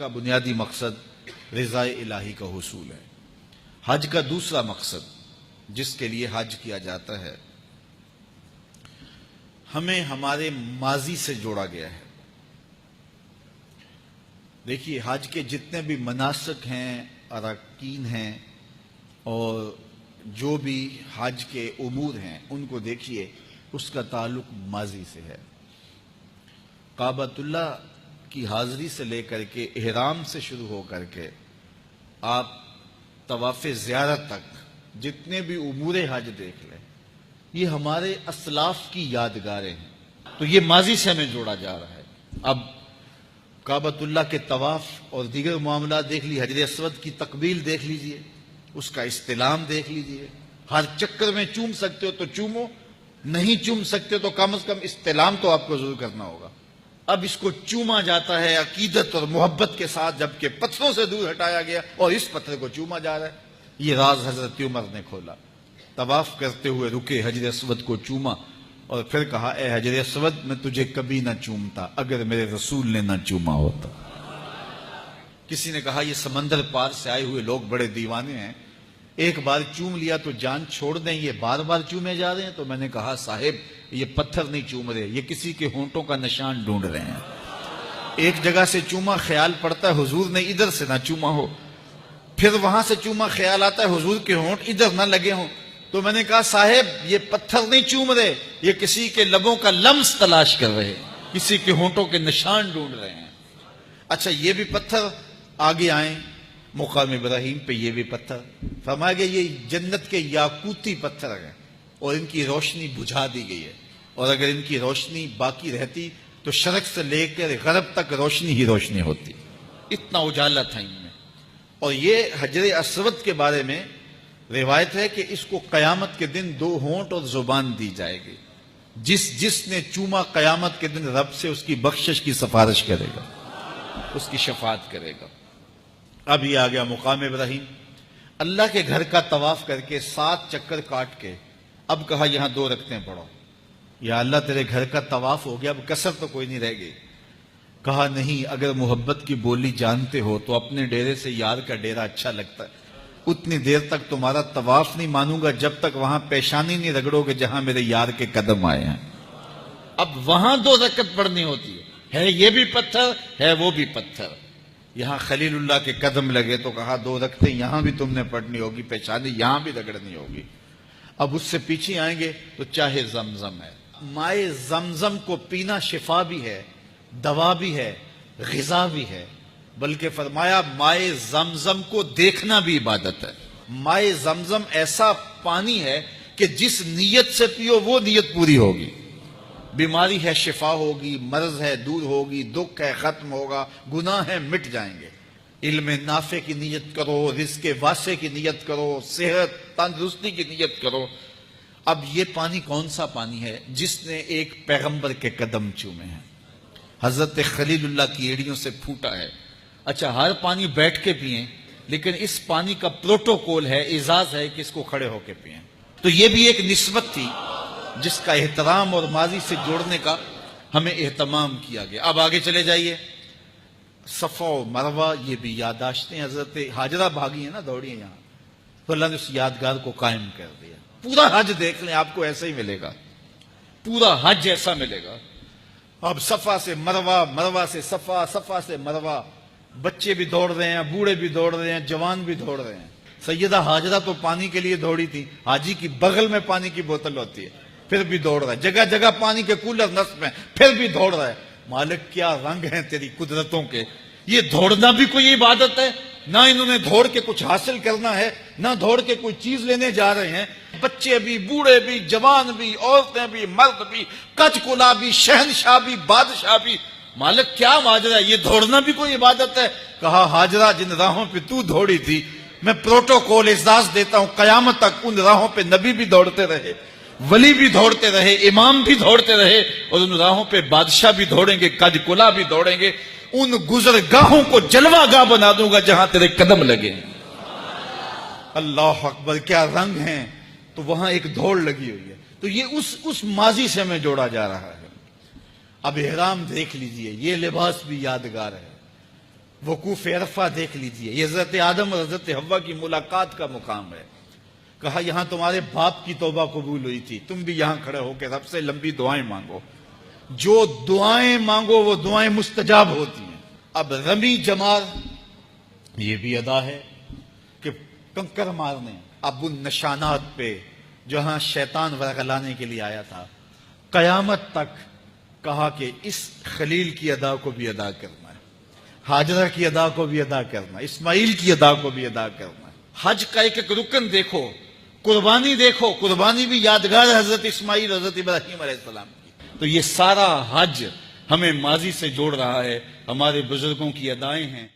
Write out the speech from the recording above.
کا بنیادی مقصد رضا الہی کا حصول ہے۔ حج کا دوسرا مقصد جس کے لیے حج کیا جاتا ہے، ہمیں ہمارے ماضی سے جوڑا گیا ہے۔ دیکھیے، حج کے جتنے بھی مناسک ہیں، اراکین ہیں، اور جو بھی حج کے امور ہیں، ان کو دیکھیے، اس کا تعلق ماضی سے ہے۔ کعبۃ اللہ کی حاضری سے لے کر کے احرام سے شروع ہو کر کے آپ طواف زیارت تک جتنے بھی امور حج دیکھ لیں، یہ ہمارے اسلاف کی یادگاریں ہیں۔ تو یہ ماضی سے ہمیں جوڑا جا رہا ہے۔ اب کعبۃ اللہ کے طواف اور دیگر معاملات دیکھ لیجیے، حجر اسود کی تقبیل دیکھ لیجیے، اس کا استلام دیکھ لیجیے۔ ہر چکر میں چوم سکتے ہو تو چومو، نہیں چوم سکتے تو کم از کم استلام تو آپ کو ضرور کرنا ہوگا۔ اب اس کو چوما جاتا ہے عقیدت اور محبت کے ساتھ، جبکہ پتھروں سے دور ہٹایا گیا اور اس پتھر کو چوما جا رہا ہے۔ یہ راز حضرت عمر نے کھولا۔ طواف کرتے ہوئے رکے، حجر اسود کو چوما اور پھر کہا، اے حجر اسود، میں تجھے کبھی نہ چومتا اگر میرے رسول نے نہ چوما ہوتا۔ کسی نے کہا، یہ سمندر پار سے آئے ہوئے لوگ بڑے دیوانے ہیں، ایک بار چوم لیا تو جان چھوڑ دیں، یہ بار بار چومے جا رہے ہیں۔ تو میں نے کہا، صاحب، یہ پتھر نہیں چوم رہے، یہ کسی کے ہونٹوں کا نشان ڈھونڈ رہے ہیں۔ ایک جگہ سے چوما، خیال پڑتا ہے حضور نے ادھر سے نہ چوما ہو، پھر وہاں سے چوما، خیال آتا ہے حضور کے ہونٹ ادھر نہ لگے ہوں۔ تو میں نے کہا، صاحب، یہ پتھر نہیں چوم رہے، یہ کسی کے لبوں کا لمس تلاش کر رہے ہیں، کسی کے ہونٹوں کے نشان ڈھونڈ رہے ہیں۔ اچھا، یہ بھی پتھر آگے آئیں، مقام ابراہیم پہ یہ بھی پتھر، فرمایا گیا یہ جنت کے یاقوتی پتھر ہیں اور ان کی روشنی بجھا دی گئی ہے، اور اگر ان کی روشنی باقی رہتی تو شرق سے لے کر غرب تک روشنی ہی روشنی ہوتی، اتنا اجالا تھا ان میں۔ اور یہ حجر اسود کے بارے میں روایت ہے کہ اس کو قیامت کے دن 2 ہونٹ اور زبان دی جائے گی۔ جس نے چوما قیامت کے دن رب سے اس کی بخشش کی سفارش کرے گا، اس کی شفاعت کرے گا۔ اب یہ آ گیا مقام ابراہیم، اللہ کے گھر کا طواف کر کے 7 چکر کاٹ کے اب کہا، یہاں 2 رکعتیں پڑھو۔ یا اللہ، تیرے گھر کا طواف ہو گیا، اب کسر تو کوئی نہیں رہ گئی۔ کہا، نہیں، اگر محبت کی بولی جانتے ہو تو اپنے ڈیرے سے یار کا ڈیرا اچھا لگتا ہے۔ اتنی دیر تک تمہارا طواف نہیں مانوں گا جب تک وہاں پیشانی نہیں رگڑو گے جہاں میرے یار کے قدم آئے ہیں۔ اب وہاں 2 رکعت پڑھنی ہوتی ہے یہ بھی پتھر ہے، وہ بھی پتھر۔ یہاں خلیل اللہ کے قدم لگے تو کہا، 2 رکعتیں یہاں بھی تم نے پڑھنی ہوگی، پیشانی یہاں بھی رگڑنی ہوگی۔ اب اس سے پیچھے آئیں گے تو چاہے زمزم ہے، مائے زمزم کو پینا شفا بھی ہے، دوا بھی ہے، غذا بھی ہے، بلکہ فرمایا مائے زمزم کو دیکھنا بھی عبادت ہے۔ مائے زمزم ایسا پانی ہے کہ جس نیت سے پیو وہ نیت پوری ہوگی۔ بیماری ہے شفا ہوگی، مرض ہے دور ہوگی، دکھ ہے ختم ہوگا، گناہ ہے مٹ جائیں گے۔ علم نافع کی نیت کرو، رزق واسع کی نیت کرو، صحت تندرستی کی نیت کرو۔ اب یہ پانی کون سا پانی ہے؟ جس نے ایک پیغمبر کے قدم چومے ہیں، حضرت خلیل اللہ کی ایڑیوں سے پھوٹا ہے۔ اچھا، ہر پانی بیٹھ کے پئیں، لیکن اس پانی کا پروٹوکول ہے، اعزاز ہے کہ اس کو کھڑے ہو کے پئیں۔ تو یہ بھی ایک نسبت تھی جس کا احترام اور ماضی سے جوڑنے کا ہمیں اہتمام کیا گیا۔ اب آگے چلے جائیے، صفا و مروہ، یہ بھی یادداشتیں حضرت حاجرہ بھاگی ہیں نا، دوڑی ہیں یہاں، تو اللہ نے اس یادگار کو قائم کر دیا۔ پورا حج دیکھ لیں، آپ کو ایسا ہی ملے گا، پورا حج ایسا ملے گا۔ اب صفا سے مروہ، مروہ سے صفا، صفا سے مروہ، بچے بھی دوڑ رہے ہیں، بوڑھے بھی دوڑ رہے ہیں، جوان بھی دوڑ رہے ہیں۔ سیدہ حاجرہ تو پانی کے لیے دوڑی تھی، حاجی کی بغل میں پانی کی بوتل ہوتی ہے، پھر بھی دوڑ رہا ہے، جگہ جگہ پانی کے کولر نصب ہیں، پھر بھی دوڑ رہا ہے۔ مالک، کیا رنگ ہیں تیری قدرتوں کے! یہ دوڑنا بھی کوئی عبادت ہے؟ نہ انہوں نے دوڑ کے کچھ حاصل کرنا ہے، نہ دوڑ کے کوئی چیز لینے جا رہے ہیں۔ بچے بھی، بوڑھے بھی، جوان بھی، عورتیں بھی، مرد بھی، کچ کلا بھی، شہنشاہ بھی، بادشاہ بھی۔ مالک، کیا ماجرا ہے؟ یہ دوڑنا بھی کوئی عبادت ہے؟ کہا، حاجرہ، جن راہوں پہ تو دوڑی تھی، میں پروٹوکول اعزاز دیتا ہوں، قیامت تک ان راہوں پہ نبی بھی دوڑتے رہے، ولی بھی دوڑتے رہے، امام بھی دوڑتے رہے، اور ان راہوں پہ بادشاہ بھی دوڑیں گے، کج کلا بھی دوڑیں گے۔ ان گزرگاہوں کو جلوہ گاہ بنا دوں گا جہاں تیرے قدم لگے۔ اللہ اکبر، کیا رنگ ہیں! تو وہاں ایک دوڑ لگی ہوئی ہے۔ تو یہ اس ماضی سے ہمیں جوڑا جا رہا ہے۔ اب احرام دیکھ لیجئے، یہ لباس بھی یادگار ہے۔ وقوف عرفہ دیکھ لیجئے، یہ حضرت آدم اور حضرت حوا کی ملاقات کا مقام ہے۔ کہا یہاں تمہارے باپ کی توبہ قبول ہوئی تھی، تم بھی یہاں کھڑے ہو کے رب سے لمبی دعائیں مانگو، جو دعائیں مانگو وہ دعائیں مستجاب ہوتی ہیں۔ اب رمی جمار یہ بھی ادا ہے کہ کنکر مارنے، اب ان نشانات پہ جہاں شیطان ورغلانے کے لیے آیا تھا، قیامت تک کہا کہ اس خلیل کی ادا کو بھی ادا کرنا ہے، ہاجرہ کی ادا کو بھی ادا کرنا ہے، اسماعیل کی ادا کو بھی ادا کرنا ہے۔ حج کا ایک ایک رکن دیکھو، قربانی دیکھو، قربانی بھی یادگار ہے حضرت اسماعیل حضرت ابراہیم علیہ السلام کی۔ تو یہ سارا حج ہمیں ماضی سے جوڑ رہا ہے، ہمارے بزرگوں کی ادائیں ہیں۔